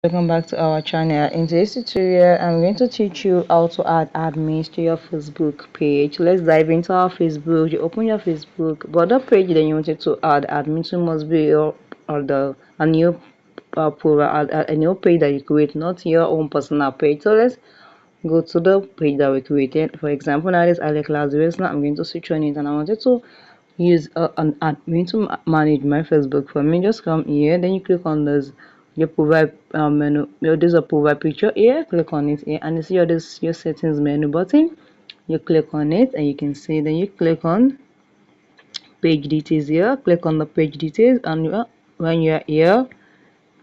Welcome back to our channel. In today's tutorial, I'm going to teach you how to add admins to your Facebook page. Let's dive into our Facebook. You open your Facebook, but the page that you wanted to add admin to must be your a new profile, a new page that you create, not your own personal page. So let's go to the page that we created. For example, now this Alec Lazarus. Now I'm going to switch on it, and I wanted to use an admin to manage my Facebook for me. Just come here, then you click on this your provide menu. There's a provide picture here. Click on it here, and you see your settings menu button. You click on it, and you can see. Then you click on page details here. Click on the page details, and when you're here,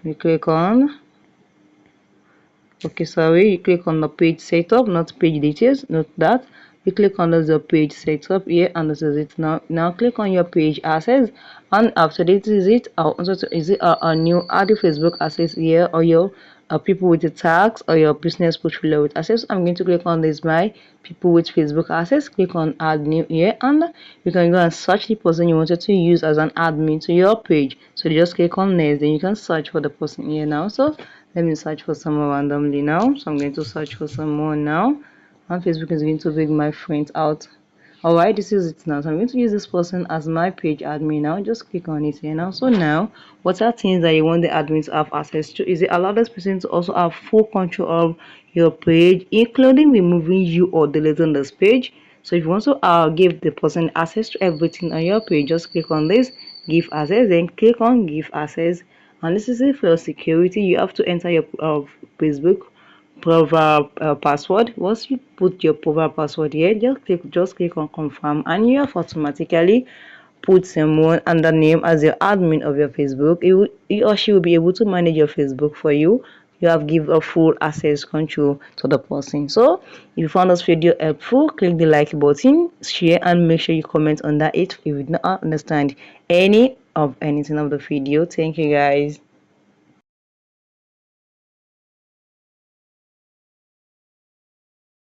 you click on. Okay, sorry, you click on the page setup, not page details. Note that you click on the page setup here, and this is it. Now click on your page access, and after this is it. Is it a new add your Facebook access here, or your people with the tags, or your business portfolio with access? I'm going to click on this my people with Facebook access. Click on add new here, and you can go and search the person you wanted to use as an admin to your page. So you just click on next, then you can search for the person here now. So let me search for someone randomly now. So I'm going to search for someone now, and Facebook is going to bring my friends out. Alright, this is it now. So I'm going to use this person as my page admin now. Just click on it here now. So now, what are things that you want the admin to have access to? Is it allow this person to also have full control of your page, including removing you or deleting this page? So if you want to give the person access to everything on your page, just click on this, give access, then click on give access. And this is it for your security. You have to enter your Facebook profile password. Once you put your profile password here, just click on confirm, and you have automatically put someone and the name as your admin of your Facebook. He or she will be able to manage your Facebook for you. You have give a full access control to the person. So if you found this video helpful, click the like button, share, and make sure you comment under it if you do not understand anything of the video. Thank you guys.